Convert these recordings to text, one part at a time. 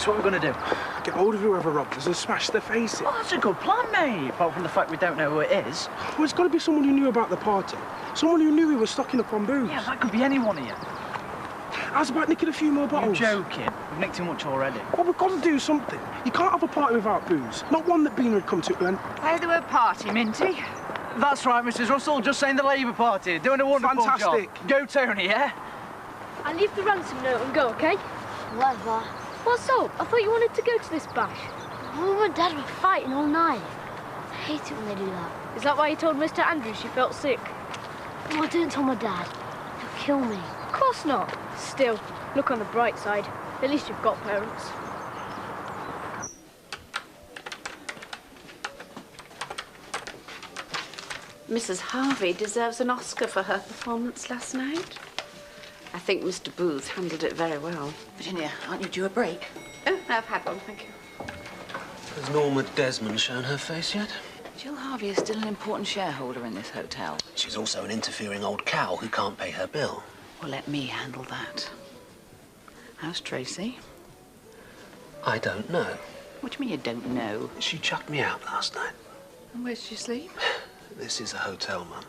So what are we going to do? Get hold of whoever robbed us and smash their faces. Oh, that's a good plan, mate. Apart from the fact we don't know who it is. Well, it's got to be someone who knew about the party. Someone who knew we were stocking up on booze. Yeah, that could be anyone here. How's about nicking a few more bottles? You're joking. We've nicked too much already. Well, we've got to do something. You can't have a party without booze. Not one that Bean would come to, Glenn. Play the word party, Minty. That's right, Mrs. Russell. Just saying the Labour Party. Doing a wonderful Fantastic. job. Go, Tony, yeah? I'll leave the ransom note and go, OK? Whatever. What's up? I thought you wanted to go to this bash. Mum and Dad were fighting all night. I hate it when they do that. Is that why you told Mr. Andrews you felt sick? No, I didn't tell my dad. He'll kill me. Of course not. Still, look on the bright side. At least you've got parents. Mrs. Harvey deserves an Oscar for her performance last night. I think Mr. Booth handled it very well. Virginia, aren't you due a break? Oh, I've had one, thank you. Has Norma Desmond shown her face yet? Jill Harvey is still an important shareholder in this hotel. She's also an interfering old cow who can't pay her bill. Well, let me handle that. How's Tracey? I don't know. What do you mean you don't know? She chucked me out last night. And where's she sleep? This is a hotel, Mum.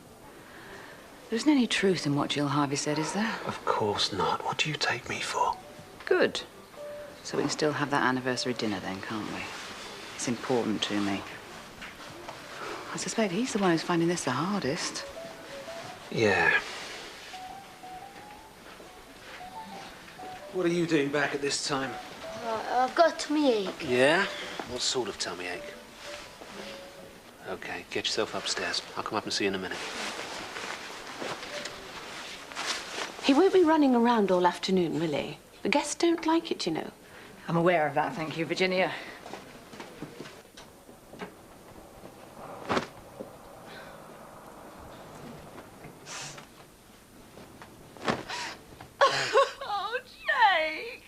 There isn't any truth in what Jill Harvey said, is there? Of course not. What do you take me for? Good. So we can still have that anniversary dinner then, can't we? It's important to me. I suspect he's the one who's finding this the hardest. Yeah. What are you doing back at this time? I've got a tummy ache. Yeah? What sort of tummy ache? Okay, get yourself upstairs. I'll come up and see you in a minute. He won't be running around all afternoon, will he? The guests don't like it, you know. I'm aware of that, thank you, Virginia. Oh, Jake!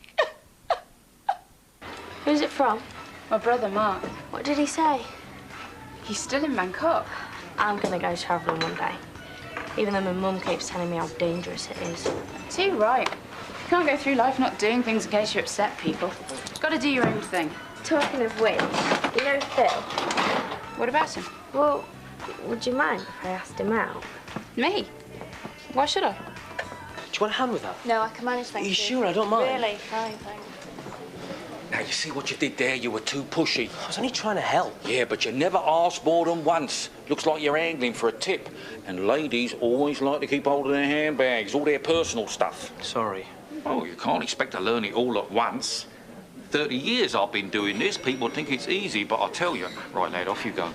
Who's it from? My brother, Mark. What did he say? He's still in Bangkok. I'm gonna go travelling one day. Even though my mum keeps telling me how dangerous it is. Too right. You can't go through life not doing things in case you upset people. You've got to do your own thing. Talking of which, you know Phil? What about him? Well, would you mind if I asked him out? Me? Why should I? Do you want a hand with that? No, I can manage, thank you. Are you sure? I don't mind. Really? Fine, thanks. Now, you see what you did there? You were too pushy. I was only trying to help. Yeah, but you never asked more than once. Looks like you're angling for a tip. And ladies always like to keep hold of their handbags, all their personal stuff. Sorry. Oh, you can't expect to learn it all at once. 30 years I've been doing this. People think it's easy, but I tell you. Right, lad, off you go.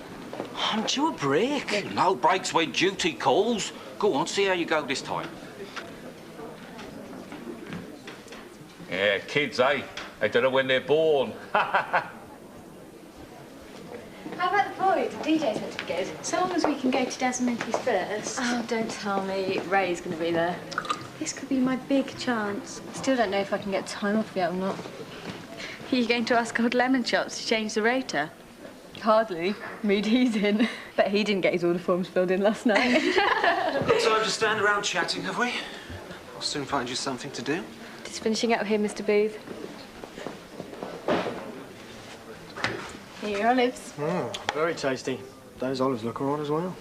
I'm due a break. Well, no breaks when duty calls. Go on, see how you go this time. Yeah, kids, eh? They don't know when they're born. How about the boys? The DJ's meant to be good. So long as we can go to Des and Minty's first. Oh, don't tell me. Ray's going to be there. This could be my big chance. I still don't know if I can get time off yet or not. Are you going to ask old Lemon Chops to change the rota? Hardly. Mood he's in. Bet he didn't get his order forms filled in last night. Got time to stand around chatting, have we? I'll soon find you something to do. Just finishing up here, Mr. Booth. Here are your olives. Very tasty. Those olives look all right as well.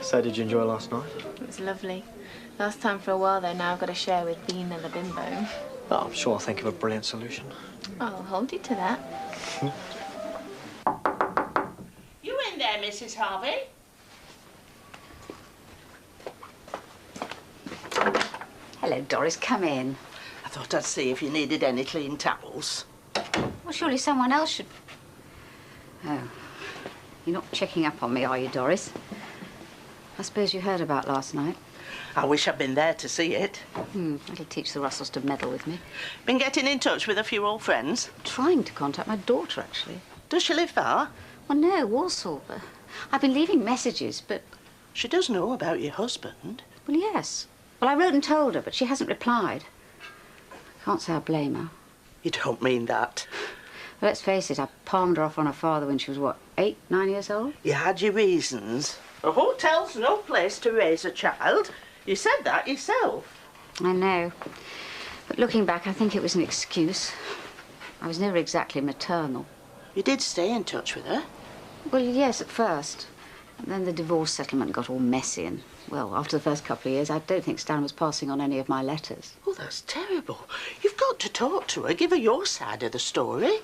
So, did you enjoy last night? It was lovely. Last time for a while, though, now I've got to share with Bean and the bimbo. Oh, I'm sure I'll think of a brilliant solution. I'll hold you to that. You in there, Mrs. Harvey? Hello, Doris, come in. I thought I'd see if you needed any clean towels. Well, surely someone else should... Oh. You're not checking up on me, are you, Doris? I suppose you heard about last night. I wish I'd been there to see it. That'll teach the Russells to meddle with me. Been getting in touch with a few old friends? Trying to contact my daughter, actually. Does she live far? Well, no, Walsall, but I've been leaving messages, but... She does know about your husband. Well, yes. Well, I wrote and told her, but she hasn't replied. Can't say I blame her. You don't mean that. Well, let's face it, I palmed her off on her father when she was, what, 8, 9 years old? You had your reasons. A hotel's no place to raise a child. You said that yourself. I know. But looking back, I think it was an excuse. I was never exactly maternal. You did stay in touch with her? Well, yes, at first. And then the divorce settlement got all messy and, well, after the first couple of years, I don't think Stan was passing on any of my letters. Oh, that's terrible. You've got to talk to her, give her your side of the story.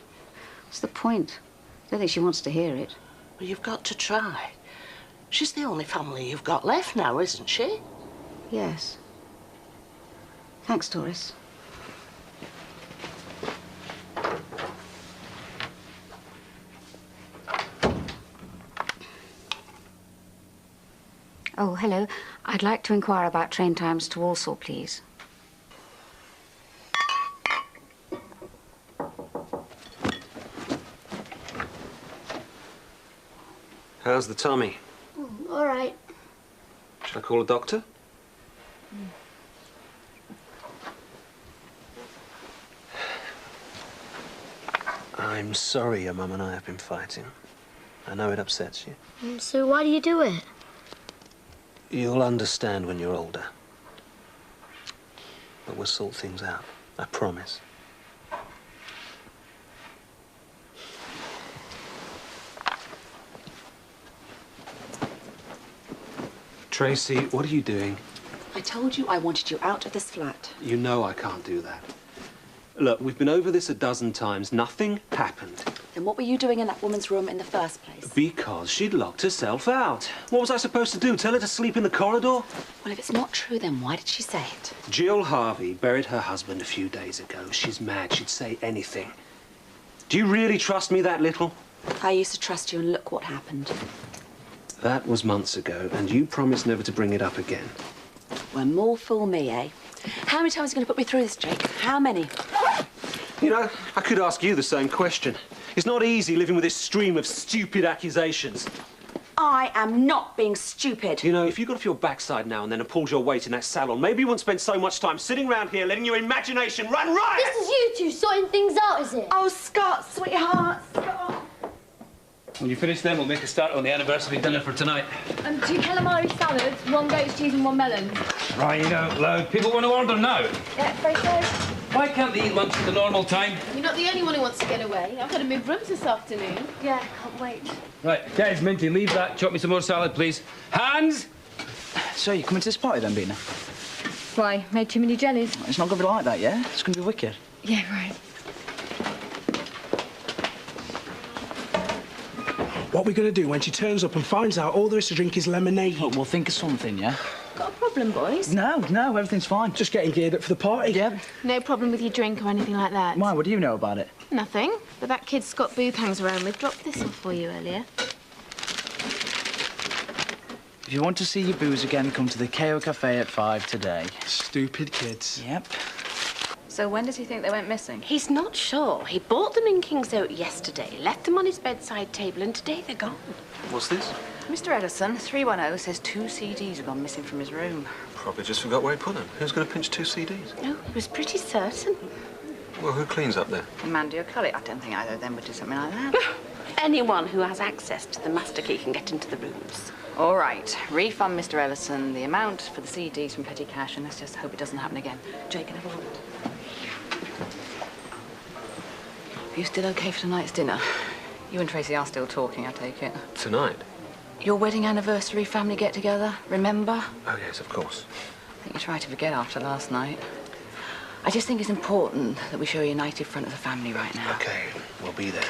What's the point? I don't think she wants to hear it. Well, you've got to try. She's the only family you've got left now, isn't she? Yes. Thanks, Doris. Oh, hello. I'd like to inquire about train times to Walsall, please. How's the tummy? All right. Should I call a doctor? I'm sorry your mum and I have been fighting. I know it upsets you. So why do you do it? You'll understand when you're older. But we'll sort things out. I promise. Tracey, what are you doing? I told you I wanted you out of this flat. You know I can't do that. Look, we've been over this a dozen times. Nothing happened. Then what were you doing in that woman's room in the first place? Because she'd locked herself out. What was I supposed to do? Tell her to sleep in the corridor? Well, if it's not true, then why did she say it? Jill Harvey buried her husband a few days ago. She's mad. She'd say anything. Do you really trust me that little? I used to trust you, and look what happened. That was months ago, and you promised never to bring it up again. Well, more fool me, eh? How many times are you going to put me through this, Jake? How many? You know, I could ask you the same question. It's not easy living with this stream of stupid accusations. I am not being stupid. You know, if you got off your backside now and then and pulled your weight in that salon, maybe you wouldn't spend so much time sitting around here letting your imagination run riot! This is you two sorting things out, is it? Oh, Scott, sweetheart, Scott. When you finish then, we'll make a start on the anniversary dinner for tonight. 2 calamari salads, 1 goat's cheese and 1 melon. Right out loud. People want to order now. Yeah, very good. Why can't they eat lunch at the normal time? You're not the only one who wants to get away. I've got to move rooms this afternoon. Yeah, can't wait. Right, Des, Minty, leave that. Chop me some more salad, please. Hands! So, you coming to this party then, Bina? Why? Made too many jellies? It's not going to be like that, yeah? It's going to be wicked. Yeah, right. What are we going to do when she turns up and finds out all there is to drink is lemonade? Look, we'll think of something, yeah? Got a problem, boys? No, everything's fine. Just getting geared up for the party. Yeah. No problem with your drink or anything like that? Why? What do you know about it? Nothing. But that kid Scott Booth hangs around with dropped this off for you earlier. If you want to see your booze again, come to the KO Cafe at 5 today. Stupid kids. Yep. So when does he think they went missing? He's not sure. He bought them in King's Oak yesterday, left them on his bedside table, and today they're gone. What's this? Mr. Edison, 310, says 2 CDs have gone missing from his room. Probably just forgot where he put them. Who's going to pinch 2 CDs? No, he was pretty certain. Well, who cleans up there? Mandy or Cully. I don't think either of them would do something like that. Anyone who has access to the master key can get into the rooms. All right. Refund Mr. Ellison the amount for the CDs from petty cash, and let's just hope it doesn't happen again. Jake, can I have a word? Are you still okay for tonight's dinner? You and Tracey are still talking, I take it. Tonight? Your wedding anniversary family get-together, remember? Oh, yes, of course. I think you tried to forget after last night. I just think it's important that we show a united front of the family right now. Okay, we'll be there.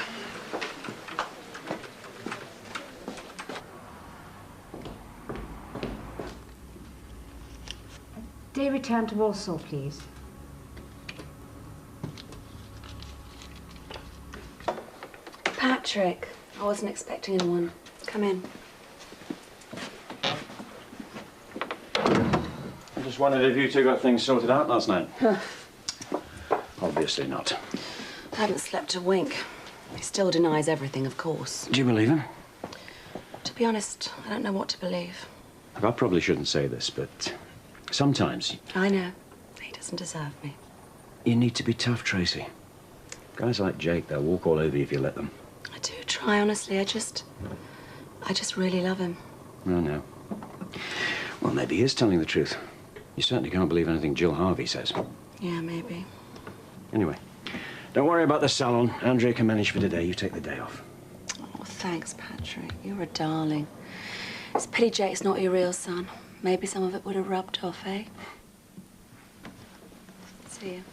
Day return to Walsall, please. Patrick, I wasn't expecting anyone. Come in. I just wondered if you two got things sorted out last night. Obviously not. I haven't slept a wink. He still denies everything, of course. Do you believe him? To be honest, I don't know what to believe. I probably shouldn't say this, but sometimes I know. He doesn't deserve me. you need to be tough, Tracey. Guys like Jake, they'll walk all over you if you let them. I do try, honestly. I just really love him. I know. Well, maybe he is telling the truth. You certainly can't believe anything Jill Harvey says. Yeah, maybe. Anyway, Don't worry about the salon. Andrea can manage for today. You take the day off. Oh, thanks, Patrick. You're a darling. It's a pity Jake's not your real son. Maybe some of it would have rubbed off, eh? See you.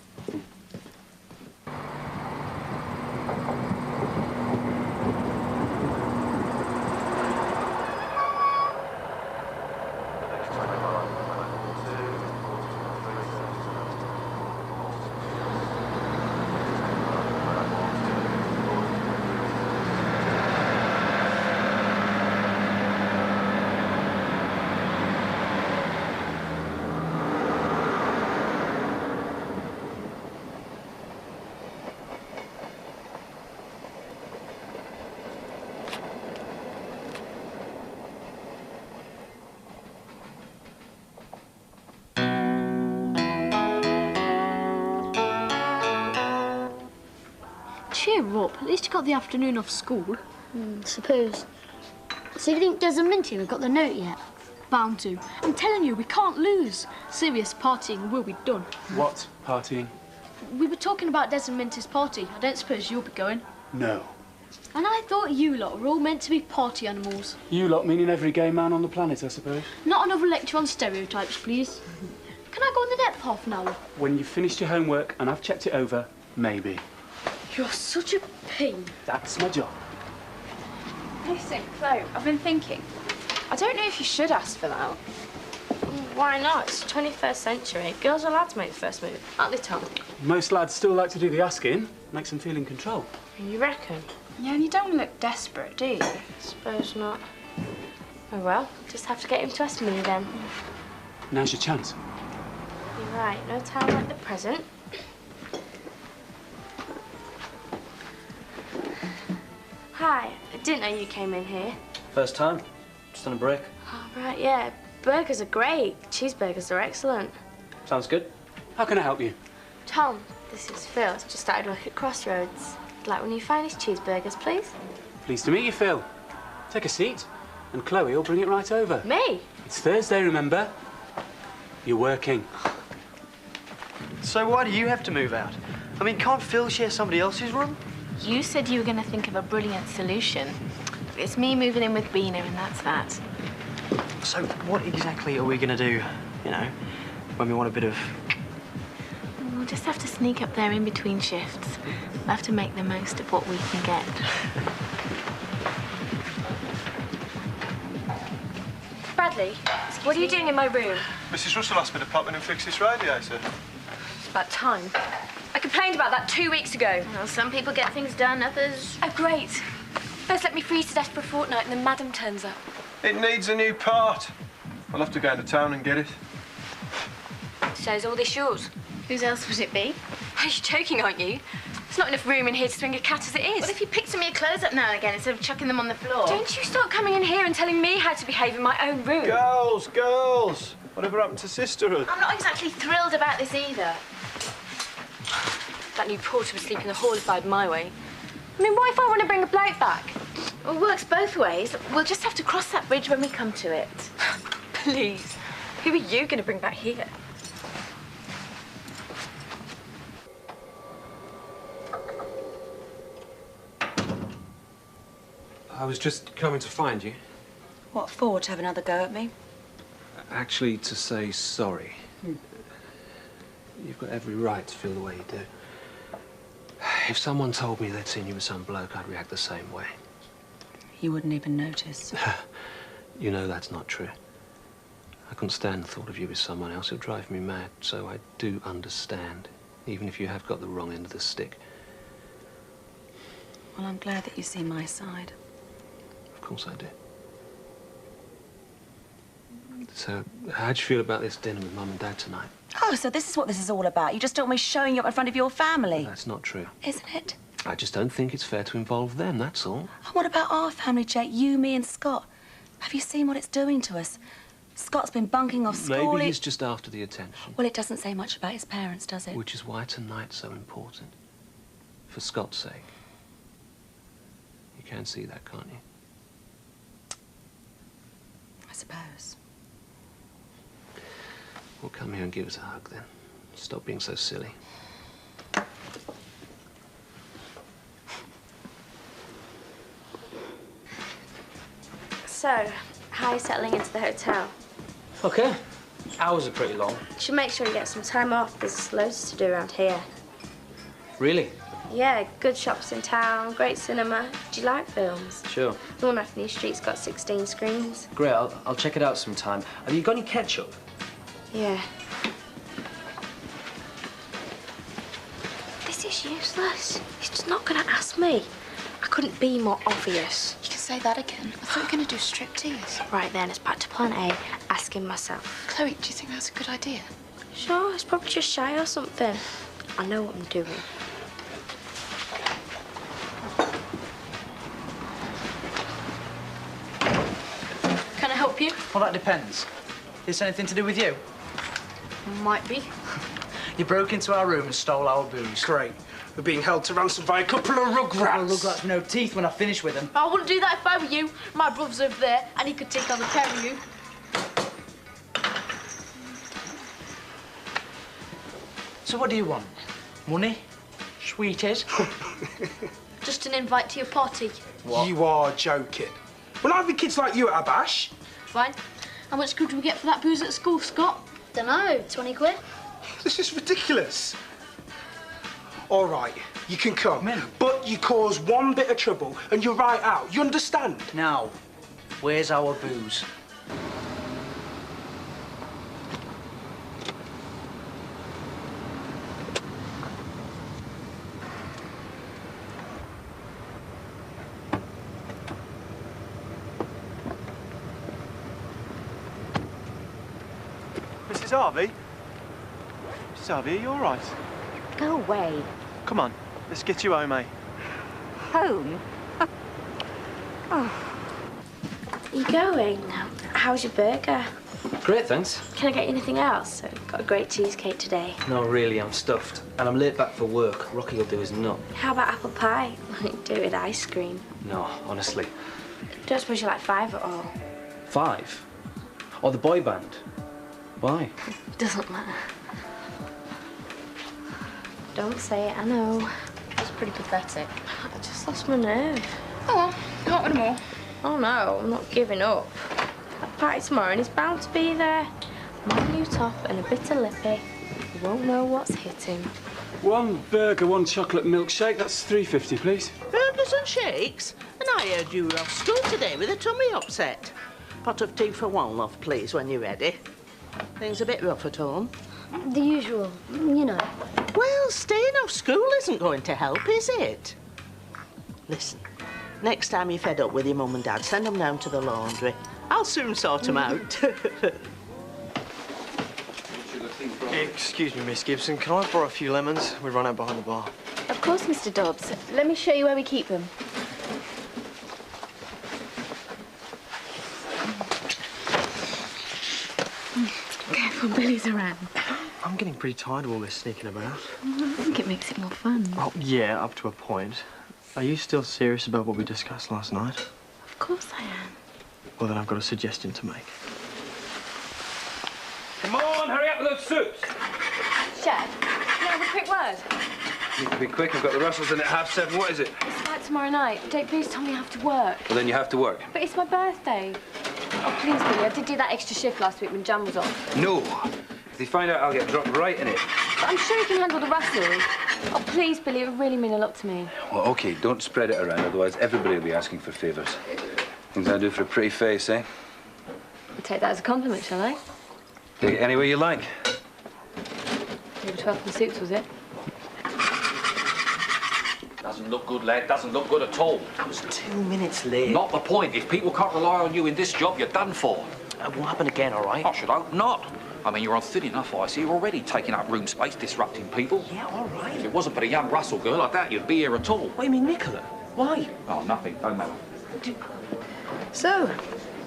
Cheer up, at least you got the afternoon off school. Suppose. So you think Des and Minty have got the note yet? Bound to. I'm telling you, we can't lose. Serious partying will be done. What partying? We were talking about Des and Minty's party. I don't suppose you'll be going. No. And I thought you lot were all meant to be party animals. You lot meaning every gay man on the planet, I suppose? Not another lecture on stereotypes, please. Can I go on the net for half an hour? When you've finished your homework and I've checked it over, maybe. You're such a pain. That's my job. Listen, Chloe, I've been thinking. I don't know if you should ask for that. Why not? It's the 21st century. Girls are allowed to make the first move, aren't they, Tom? Most lads still like to do the asking. Makes them feel in control. You reckon? Yeah, and you don't look desperate, do you? Suppose not. Oh well, just have to get him to ask me then. Now's your chance. You're right, no time like the present. Hi, I didn't know you came in here. First time. Just on a break. Oh, right, yeah. Burgers are great. Cheeseburgers are excellent. Sounds good. How can I help you? Tom, this is Phil. He's just started work at Crossroads. I'd like one of your finest cheeseburgers, please. Pleased to meet you, Phil. Take a seat, and Chloe will bring it right over. Me? It's Thursday, remember? You're working. So why do you have to move out? I mean, can't Phil share somebody else's room? You said you were going to think of a brilliant solution. It's me moving in with Beena, and that's that. So what exactly are we going to do, you know, when we want a bit of... We'll just have to sneak up there in between shifts. We'll have to make the most of what we can get. Bradley, what are you doing in my room? Mrs. Russell asked me to pop in and fix this radiator. It's about time. I complained about that 2 weeks ago. Well, some people get things done, others... Oh, great. First let me freeze to death for a fortnight and then Madam turns up. It needs a new part. I'll have to go into town and get it. So is all this yours? Whose else would it be? Are you joking, aren't you? There's not enough room in here to swing a cat as it is. What if you picked some of your clothes up now and again instead of chucking them on the floor? Don't you start coming in here and telling me how to behave in my own room. Girls, girls! Whatever happened to sisterhood? I'm not exactly thrilled about this either. That new porter would sleep in the hall if I had my way. I mean, what if I want to bring a bloke back? Well, it works both ways. We'll just have to cross that bridge when we come to it. Please. Who are you going to bring back here? I was just coming to find you. What for? To have another go at me? Actually, to say sorry. You've got every right to feel the way you do. If someone told me they'd seen you with some bloke, I'd react the same way. You wouldn't even notice. You know that's not true. I couldn't stand the thought of you with someone else. It would drive me mad, so I do understand, even if you have got the wrong end of the stick. Well, I'm glad that you see my side. Of course I do. So, how'd you feel about this dinner with Mum and Dad tonight? Oh, so this is what this is all about. You just don't want me showing you up in front of your family. That's not true. Isn't it? I just don't think it's fair to involve them, that's all. And what about our family, Jake? You, me and Scott. Have you seen what it's doing to us? Scott's been bunking off school. Maybe he's just after the attention. Well, it doesn't say much about his parents, does it? Which is why tonight's so important. For Scott's sake. You can see that, can't you? I suppose. Well, come here and give us a hug, then. Stop being so silly. So, how are you settling into the hotel? Okay. Hours are pretty long. You should make sure you get some time off. There's loads to do around here. Really? Yeah, good shops in town, great cinema. Do you like films? Sure. The one off New Street's got 16 screens. Great, I'll check it out sometime. Have you got any ketchup? Yeah. This is useless. He's just not going to ask me. I couldn't be more obvious. You can say that again. I thought we were going to do striptease. Right then, it's back to plan A, asking myself. Chloe, do you think that's a good idea? Sure, he's probably just shy or something. I know what I'm doing. Can I help you? Well, that depends. Is this anything to do with you? Might be. You broke into our room and stole our booze. Great. We're being held to ransom by a couple of rugrats. Rugrats with no teeth when I finish with them. I wouldn't do that if I were you. My brother's over there, and he could take on the pair of you. So what do you want? Money? Sweeties? Just an invite to your party. What? You are joking. We're not having kids like you at our bash. Fine. How much could we get for that booze at school, Scott? Dunno, 20 quid? This is ridiculous. All right, you can come, but you cause one bit of trouble and you're right out. You understand? Now, where's our booze? Mrs. Harvey? Mrs. Harvey, are you all right? Go away. Come on, let's get you home, eh? Home? Oh. You going? How's your burger? Great, thanks. Can I get you anything else? I've got a great cheesecake today. No, really, I'm stuffed. And I'm late back for work. Rocky will do his nut. How about apple pie? Do it with ice cream. No, honestly. Don't suppose you like 5 at all? 5? Or the boy band? Why? Doesn't matter. Don't say it, I know. That's pretty pathetic. I just lost my nerve. Oh well, can't win them all. Oh no, I'm not giving up. That party tomorrow and he's bound to be there. My new top and a bit of lippy. You won't know what's hit him. 1 burger, 1 chocolate milkshake. That's £3.50, please. Burgers and shakes? And I heard you were off school today with a tummy upset. Pot of tea for one, love, please, when you're ready. Things a bit rough at home. The usual, you know. Well, staying off school isn't going to help, is it? Listen, next time you're fed up with your mum and dad, send them down to the laundry. I'll soon sort them out. Excuse me, Miss Gibson. Can I borrow a few lemons? We run out behind the bar. Of course, Mr. Dobbs. Let me show you where we keep them. Careful, Billy's around. I'm getting pretty tired of all this sneaking about. I think it makes it more fun. Oh, yeah, up to a point. Are you still serious about what we discussed last night? Of course I am. Well, then I've got a suggestion to make. Come on, hurry up with those suits. Chef, can I have a quick word? Need to be quick. I've got the Russells in at 7:30. What is it? It's like tomorrow night. Jake, please tell me I have to work. Well, then you have to work. But it's my birthday. Oh, please, Billy, I did do that extra shift last week when Jan was off. No. If they find out, I'll get dropped right in it. But I'm sure you can handle the Russells. Oh, please, Billy, it would really mean a lot to me. Well, OK, don't spread it around, otherwise everybody will be asking for favours. Things I do for a pretty face, eh? I'll take that as a compliment, shall I? Take it any way you like. Number 12 in the suits, was it? Doesn't look good, lad. Doesn't look good at all. I was 2 minutes late. Not the point. If people can't rely on you in this job, you're done for. It won't happen again, all right? I should hope not. I mean, you're on thin enough ice. You're already taking up room space, disrupting people. Yeah, all right. If it wasn't for the young Russell girl, I doubt you'd be here at all. What do you mean, Nicola? Why? Oh, nothing. Don't matter. So,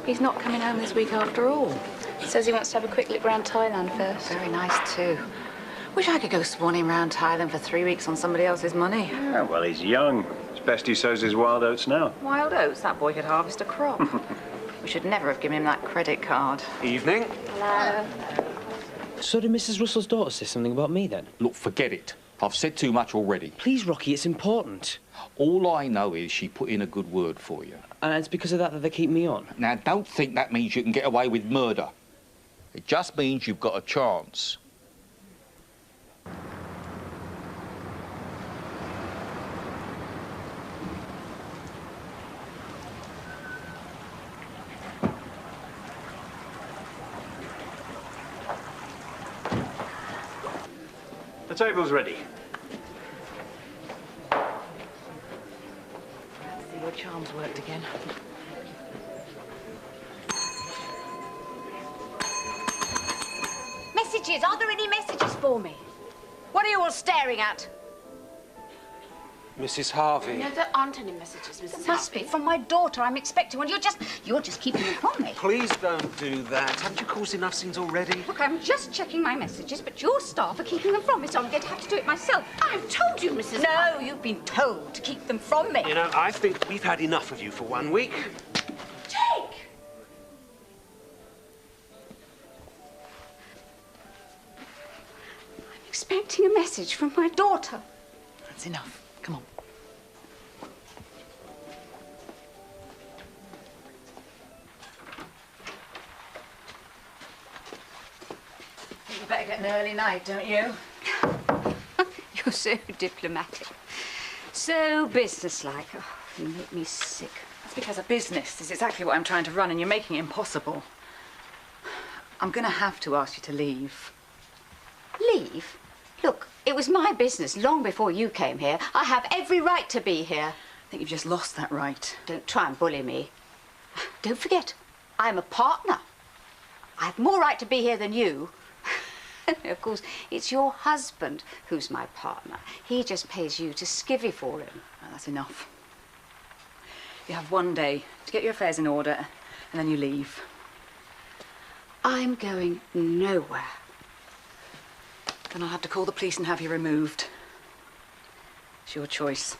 he's not coming home this week after all. He says he wants to have a quick look round Thailand first. Very nice, too. Wish I could go swanning round Thailand for 3 weeks on somebody else's money. Yeah, well, he's young. It's best he sows his wild oats now. Wild oats? That boy could harvest a crop. We should never have given him that credit card. Evening. Hello. So did Mrs. Russell's daughter say something about me, then? Look, forget it. I've said too much already. Please, Rocky, it's important. All I know is she put in a good word for you. And it's because of that they keep me on? Now, don't think that means you can get away with murder. It just means you've got a chance. The table's ready. See, your charms worked again. Messages? Are there any messages for me? What are you all staring at? Mrs. Harvey. No, there aren't any messages, Mrs. There must be. From my daughter. I'm expecting one. You're just keeping them from me. Please don't do that. Haven't you caused enough scenes already? Look, I'm just checking my messages, but your staff are keeping them from me, so I'm going to have to do it myself. I've told you, Mrs. No, you've been told to keep them from me. You know, I think we've had enough of you for 1 week. Jake! I'm expecting a message from my daughter. That's enough. Come on. You better get an early night, don't you? You're so diplomatic. So businesslike. Oh, you make me sick. That's because a business is exactly what I'm trying to run, and you're making it impossible. I'm going to have to ask you to leave. Leave? Look, it was my business long before you came here. I have every right to be here. I think you've just lost that right. Don't try and bully me. Don't forget, I'm a partner. I have more right to be here than you. Of course, it's your husband who's my partner. He just pays you to skivvy for him. Well, that's enough. You have 1 day to get your affairs in order, and then you leave. I'm going nowhere. Then I'll have to call the police and have you removed. It's your choice.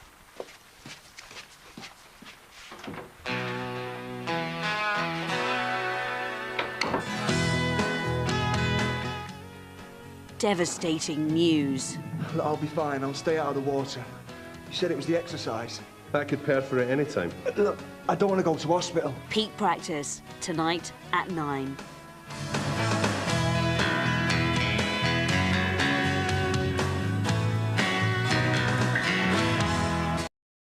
Devastating news. Look, I'll be fine. I'll stay out of the water. You said it was the exercise. I could perforate any time. Look, I don't want to go to hospital. Peak practice, tonight at 9.